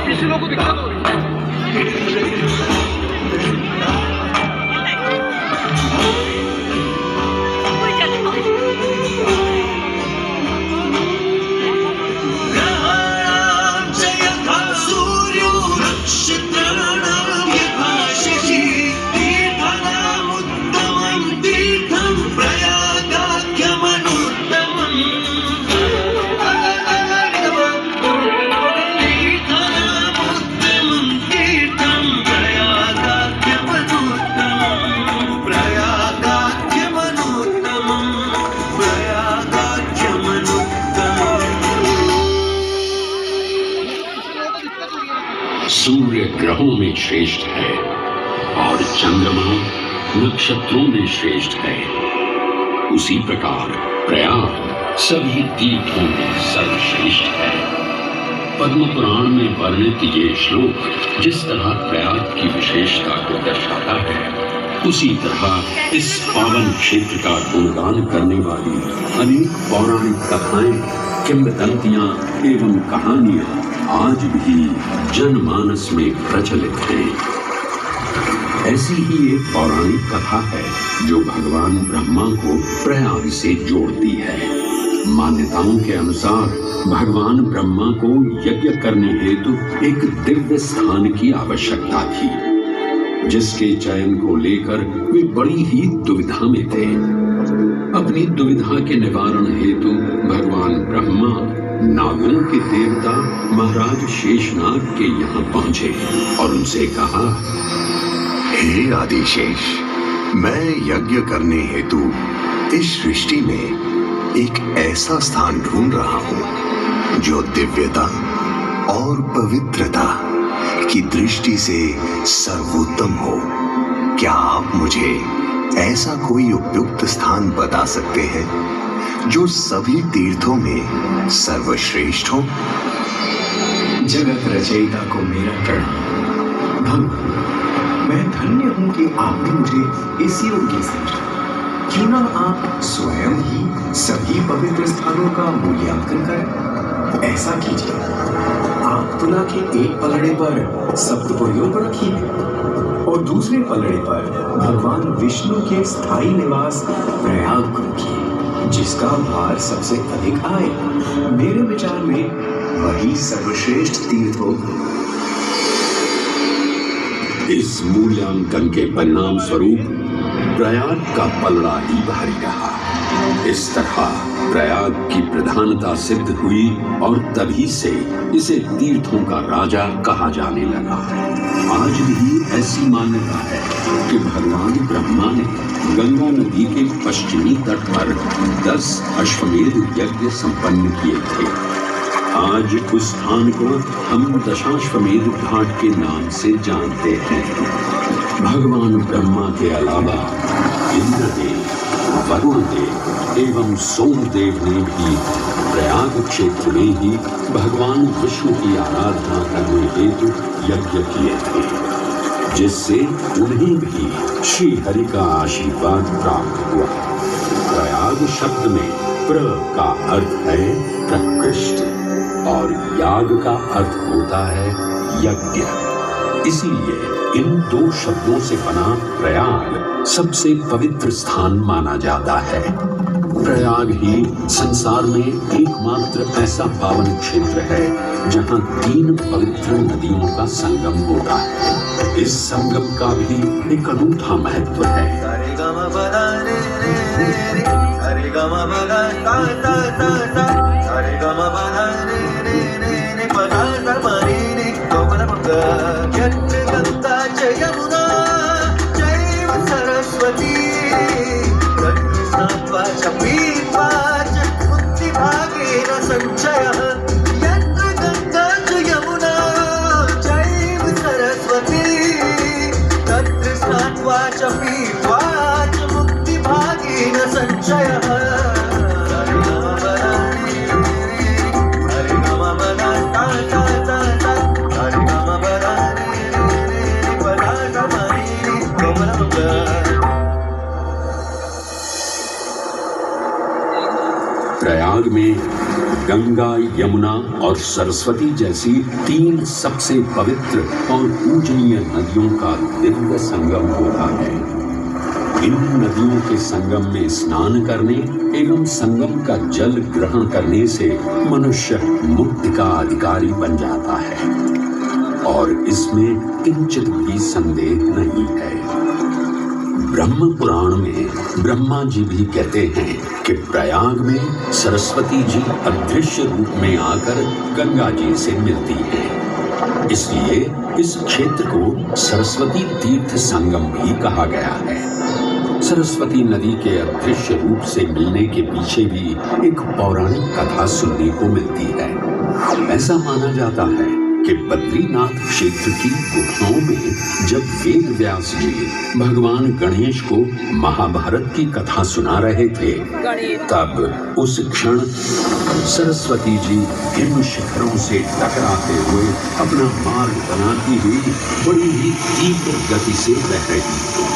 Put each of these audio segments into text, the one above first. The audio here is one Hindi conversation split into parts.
पीछे लोगों को दिक्कत हो रही है। सूर्य ग्रहों में श्रेष्ठ है और चंद्रमा नक्षत्रों में श्रेष्ठ है। उसी प्रकार प्रयाग सभी तीर्थों में सर्वश्रेष्ठ है। पद्म पुराण में वर्णित ये श्लोक जिस तरह प्रयाग की विशेषता को दर्शाता है, उसी तरह इस पावन क्षेत्र का गुणगान करने वाली अनेक पौराणिक कथाएं, किंवदंतियां एवं कहानियां आज भी जनमानस में प्रचलित हैं। ऐसी ही एक पौराणिक कथा है जो भगवान ब्रह्मा को प्रयाग से जोड़ती है। मान्यताओं के अनुसार भगवान ब्रह्मा को यज्ञ करने हेतु एक दिव्य स्थान की आवश्यकता थी, जिसके चयन को लेकर वे बड़ी ही दुविधा में थे। अपनी दुविधा के निवारण हेतु भगवान ब्रह्मा नागों के देवता महाराज शेषनाग के यहाँ पहुंचे और उनसे कहा, हे आदिशेष, मैं यज्ञ करने हेतु इस सृष्टि में एक ऐसा स्थान ढूंढ रहा हूं जो दिव्यता और पवित्रता की दृष्टि से सर्वोत्तम हो। क्या आप मुझे ऐसा कोई उपयुक्त स्थान बता सकते हैं जो सभी तीर्थों में सर्वश्रेष्ठ हो? जगत रचयिता को मेरा प्रणाम। भगवान, मैं धन्य हूं कि आपने मुझे इस योग्य समझा। क्यों ना आप स्वयं ही सभी पवित्र स्थानों का मूल्यांकन करें। ऐसा कीजिए, आप तुला के एक पलड़े पर सप्तपुरियों को रखिए और दूसरे पलड़े पर भगवान विष्णु के स्थायी निवास प्रयाग को रखिए, जिसका भार सबसे अधिक आए। मेरे विचार में वही सर्वश्रेष्ठ तीर्थ होगा। इस मूल्यांकन के परिणाम स्वरूप प्रयाग का पलड़ा ही भारी रहा। इस तरह प्रयाग की प्रधानता सिद्ध हुई और तभी से इसे तीर्थों का राजा कहा जाने लगा। आज भी ऐसी मान्यता है कि भगवान ब्रह्मा ने गंगा नदी के पश्चिमी तट पर 10 अश्वमेध यज्ञ संपन्न किए थे। आज उस स्थान को हम दशाश्वमेध घाट के नाम से जानते हैं। भगवान ब्रह्मा के अलावा इंद्रदेव, वरुण देव एवं सोमदेव ने भी प्रयाग क्षेत्र में ही भगवान विष्णु की आराधना करने हेतु यज्ञ किए थे, जिससे उन्हें भी श्री हरि का आशीर्वाद प्राप्त हुआ। प्रयाग शब्द में प्र का अर्थ है प्रकृष्ट और याग का अर्थ होता है यज्ञ। इसीलिए इन दो शब्दों से बना प्रयाग सबसे पवित्र स्थान माना जाता है। प्रयाग ही संसार में एकमात्र ऐसा पावन क्षेत्र है जहां 3 पवित्र नदियों का संगम होता है। इस संगम का भी एक अनूठा महत्व है। गंगा यमुना जैव सरस्वती मुक्ति भागेन संचयः। यत्र गंगा यमुना जैव सरस्वती तत्र स्नात्वा च पीत्वा च मुक्ति भागेन संचयः। गंगा, यमुना और सरस्वती जैसी 3 सबसे पवित्र और पूजनीय नदियों का दिव्य संगम होता है। इन नदियों के संगम में स्नान करने एवं संगम का जल ग्रहण करने से मनुष्य मुक्ति का अधिकारी बन जाता है और इसमें किंचित भी संदेह नहीं है। ब्रह्म पुराण में ब्रह्मा जी भी कहते हैं कि प्रयाग में सरस्वती जी अदृश्य रूप में आकर गंगा जी से मिलती हैं। इसलिए इस क्षेत्र को सरस्वती तीर्थ संगम भी कहा गया है। सरस्वती नदी के अदृश्य रूप से मिलने के पीछे भी एक पौराणिक कथा सुनने को मिलती है। ऐसा माना जाता है कि बद्रीनाथ क्षेत्र की गुफाओं में जब वेद व्यास जी भगवान गणेश को महाभारत की कथा सुना रहे थे, तब उस क्षण सरस्वती जी हिम शिखरों से टकराते हुए अपना मार्ग बनाती हुई बड़ी ही तीव्र गति से बह रही थी।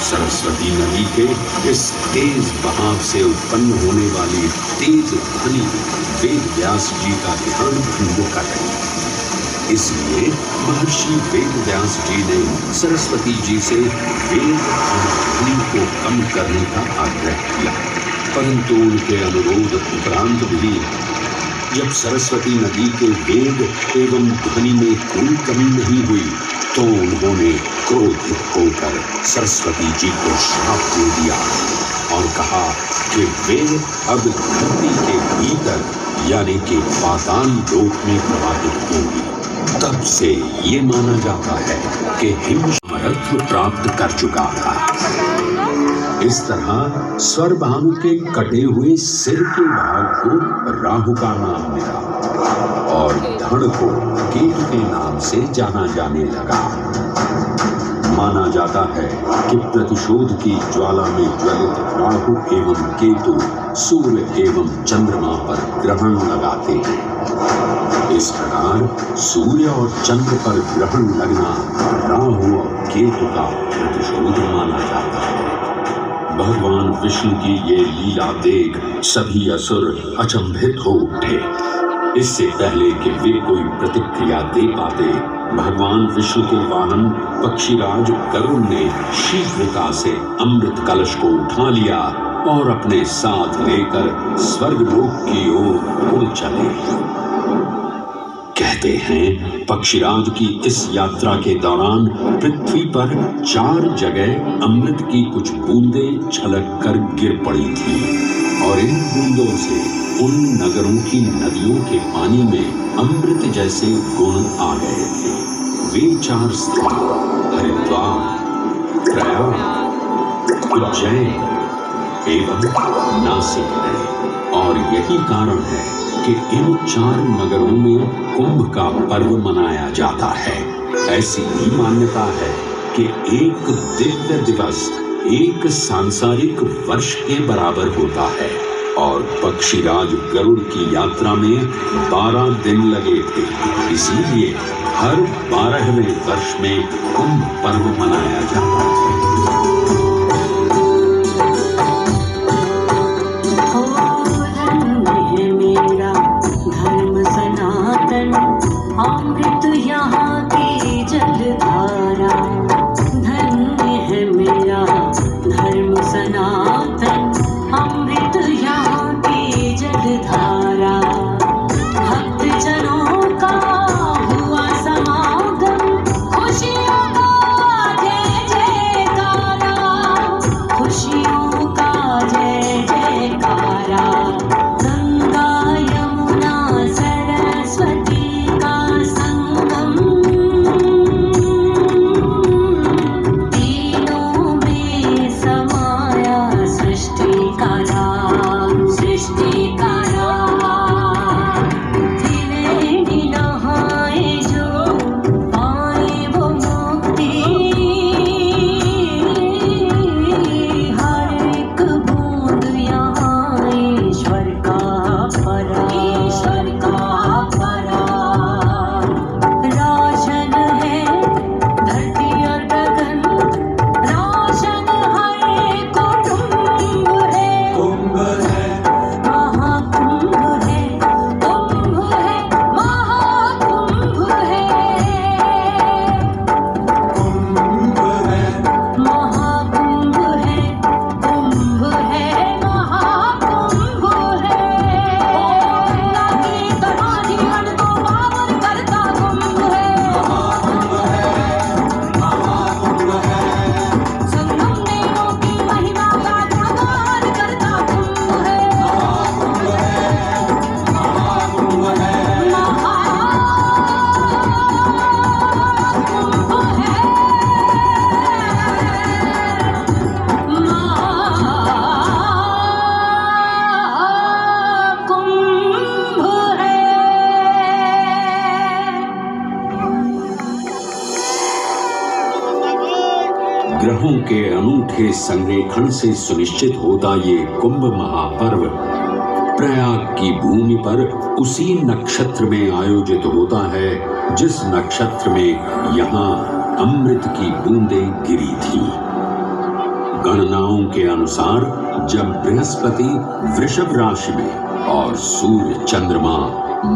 सरस्वती नदी के इस तेज बहाव से उत्पन्न होने वाली तेज ध्वनि वेद व्यास जी का ध्यान भंग कर रही। इसलिए महर्षि वेद व्यास जी ने सरस्वती जी से वेद और ध्वनि को कम करने का आग्रह किया, परंतु उनके अनुरोध उपरांत भी जब सरस्वती नदी के वेद एवं ध्वनि में कोई कमी नहीं हुई तो उन्होंने क्रोधित होकर सरस्वती जी को श्राप दे दिया और कहा कि वे अब धरती के भीतर यानी कि पाताल लोक में प्रवाहित होंगी। तब से ये माना जाता है कि हिम समर्थत्व प्राप्त कर चुका था। इस तरह स्वरभानु के कटे हुए सिर के भाग को राहु का नाम मिला और धड़ को केतु के नाम से जाना जाने लगा। माना जाता है कि प्रतिशोध की ज्वाला में ज्वलित राहु एवं केतु सूर्य एवं चंद्रमा पर ग्रहण लगाते हैं। इस प्रकार सूर्य और चंद्र पर ग्रहण लगना राहु और केतु का प्रतिशोध माना जाता है। भगवान विष्णु की ये लीला देख सभी असुर अचंभित हो उठे। इससे पहले कि वे कोई प्रतिक्रिया दे पाते, भगवान विष्णु के वाहन पक्षीराज गरुड़ ने शीघ्रता से अमृत कलश को उठा लिया और अपने साथ लेकर स्वर्गलोक की ओर उड़ चले। कहते हैं पक्षीराज की इस यात्रा के दौरान पृथ्वी पर 4 जगह अमृत की कुछ बूंदें छलक कर गिर पड़ी थी और इन बूंदों से उन नगरों की नदियों के पानी में अमृत जैसे गुण आ गए थे। वे 4 स्थान हरिद्वार, प्रयाग, उज्जैन एवं नासिक है और यही कारण है कि इन 4 नगरों में कुंभ का पर्व मनाया जाता है। ऐसी ही मान्यता है कि एक दिव्य दिवस एक सांसारिक वर्ष के बराबर होता है और पक्षीराज गरुड़ की यात्रा में 12 दिन लगे थे। इसीलिए हर 12वें वर्ष में कुंभ पर्व मनाया जाता है। अमृत यहाँ की जलधारा, धन्य है मेरा धर्म सनातन। अमृत यहाँ की जलधारा, भक्त जनों का हुआ समागम, खुशियों का जय जयकारा, खुशियों का जय जयकारा। गंगा यमुना सरस्वती का संगम, ग्रहों के अनूठे संरेखण से सुनिश्चित होता ये कुंभ महापर्व प्रयाग की भूमि पर उसी नक्षत्र में आयोजित होता है जिस नक्षत्र में यहाँ अमृत की बूंदें गिरी थी। गणनाओं के अनुसार जब बृहस्पति वृषभ राशि में और सूर्य चंद्रमा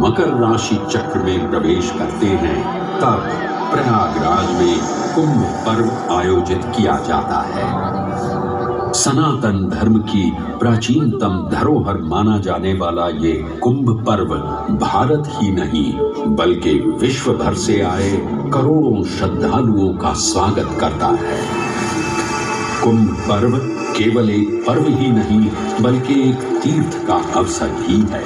मकर राशि चक्र में प्रवेश करते हैं तब प्रयागराज में कुंभ पर्व आयोजित किया जाता है। सनातन धर्म की प्राचीनतम धरोहर माना जाने वाला ये कुंभ पर्व भारत ही नहीं बल्कि विश्व भर से आए करोड़ों श्रद्धालुओं का स्वागत करता है। कुंभ पर्व केवल एक पर्व ही नहीं बल्कि एक तीर्थ का अवसर भी है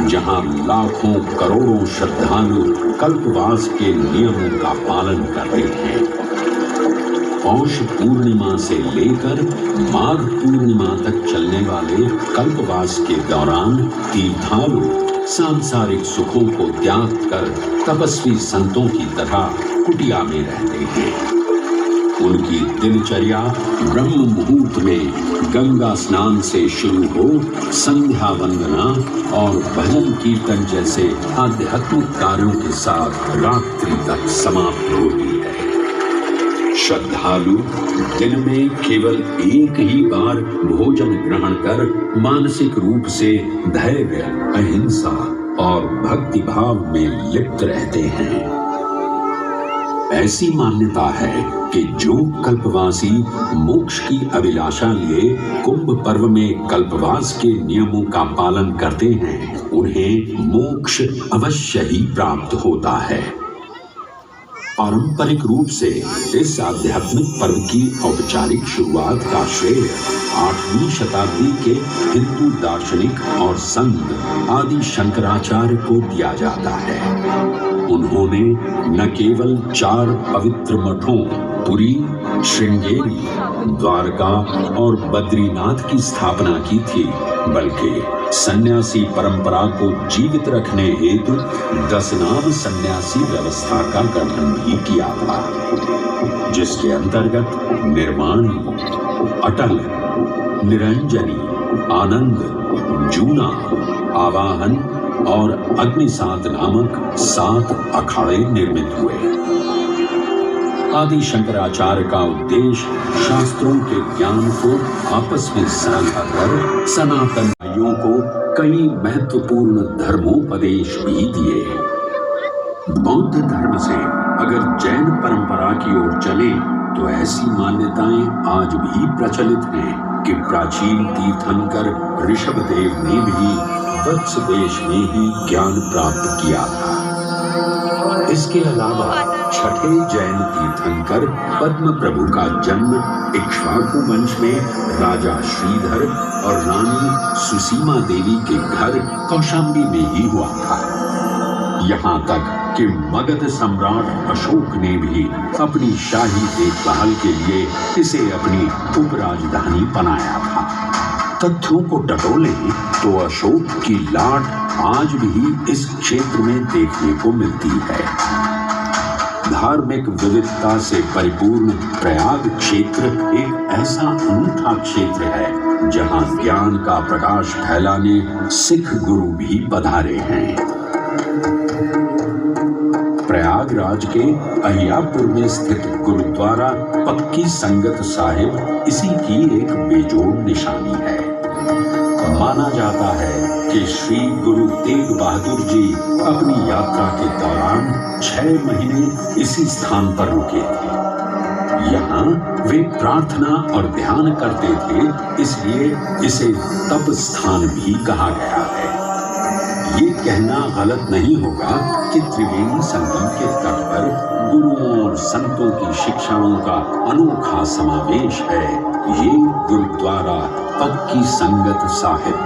जहां लाखों करोड़ों श्रद्धालु कल्पवास के नियमों का पालन करते हैं। पौष पूर्णिमा से लेकर माघ पूर्णिमा तक चलने वाले कल्पवास के दौरान तीर्थालु सांसारिक सुखों को त्याग कर तपस्वी संतों की तरह कुटिया में रहते हैं। उनकी दिनचर्या ब्रह्म मुहूर्त में गंगा स्नान से शुरू हो संध्या वंदना और भजन कीर्तन जैसे आध्यात्मिक कार्यों के साथ रात्रि तक समाप्त होती है। श्रद्धालु दिन में केवल एक ही बार भोजन ग्रहण कर मानसिक रूप से धैर्य, अहिंसा और भक्ति भाव में लिप्त रहते हैं। ऐसी मान्यता है कि जो कल्पवासी मोक्ष की अभिलाषा लिए कुंभ पर्व में कल्पवास के नियमों का पालन करते हैं उन्हें मोक्ष अवश्य ही प्राप्त होता है। पारंपरिक रूप से इस आध्यात्मिक पर्व की औपचारिक शुरुआत का श्रेय 8वीं शताब्दी के हिंदू दार्शनिक और संत आदि शंकराचार्य को दिया जाता है। उन्होंने न केवल 4 पवित्र मठों पुरी, श्रृंगेरी, द्वारका और बद्रीनाथ की स्थापना की थी बल्कि सन्यासी परंपरा को जीवित रखने हेतु 10 नाम सन्यासी व्यवस्था का गठन भी किया था जिसके अंतर्गत निर्माणी, अटल, निरंजनी, आनंद, जूना, आवाहन और अग्निसात नामक 7 अखाड़े निर्मित हुए। आदि शंकराचार्य का उद्देश्य शास्त्रों के ज्ञान को आपस में साझा कर सनातन भाइयों को कई महत्वपूर्ण धर्मोपदेश भी दिए। बौद्ध धर्म से अगर जैन परंपरा की ओर चले तो ऐसी मान्यताएं आज भी प्रचलित हैं कि प्राचीन तीर्थंकर ऋषभदेव ने भी वत्स देश में ही ज्ञान प्राप्त किया था। इसके अलावा छठे जैन तीर्थंकर पद्म प्रभु का जन्म इक्ष्वाकु वंश में राजा श्रीधर और रानी सुसीमा देवी के घर कौशाम्बी में ही हुआ था। यहाँ तक कि मगध सम्राट अशोक ने भी अपनी शाही देखभाल के लिए इसे अपनी उपराजधानी बनाया था। तथ्यों को टटोलें तो अशोक की लाट आज भी इस क्षेत्र में देखने को मिलती है। धार्मिक विविधता से परिपूर्ण प्रयाग क्षेत्र एक ऐसा अनूठा क्षेत्र है जहां ज्ञान का प्रकाश फैलाने सिख गुरु भी पधारे हैं। प्रयागराज के अहियापुर में स्थित गुरुद्वारा पक्की संगत साहिब इसी की एक बेजोड़ निशानी है। माना जाता है कि श्री गुरु तेग बहादुर जी अपनी यात्रा के दौरान 6 महीने इसी स्थान पर रुके थे। यहाँ वे प्रार्थना और ध्यान करते थे, इसलिए इसे तप स्थान भी कहा गया है। ये कहना गलत नहीं होगा कि त्रिवेणी संगम के तट पर गुरुओं और संतों की शिक्षाओं का अनोखा समावेश है। ये गुरुद्वारा पक्की संगत साहिब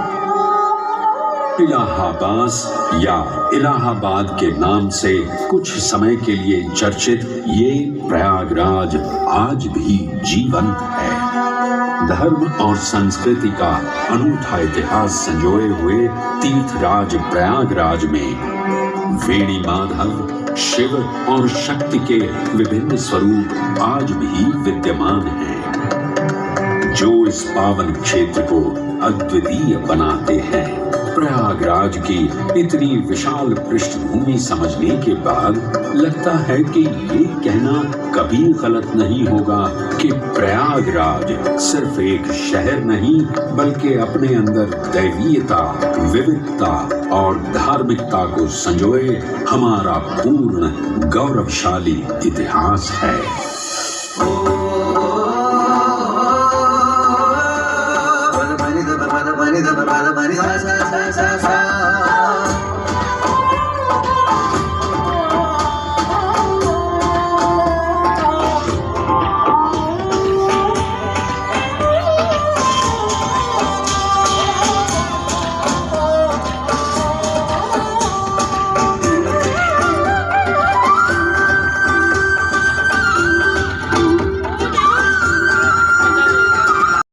इलाहाबाद या इलाहाबाद के नाम से कुछ समय के लिए चर्चित ये प्रयागराज आज भी जीवंत है। धर्म और संस्कृति का अनूठा इतिहास संजोए हुए तीर्थराज प्रयागराज में वेणी माधव, शिव और शक्ति के विभिन्न स्वरूप आज भी विद्यमान हैं। जो इस पावन क्षेत्र को अद्वितीय बनाते हैं। प्रयागराज की इतनी विशाल पृष्ठभूमि समझने के बाद लगता है कि ये कहना कभी गलत नहीं होगा कि प्रयागराज सिर्फ एक शहर नहीं बल्कि अपने अंदर दैवीयता, विविधता और धार्मिकता को संजोए हमारा पूर्ण गौरवशाली इतिहास है। Sa sa sa sa sa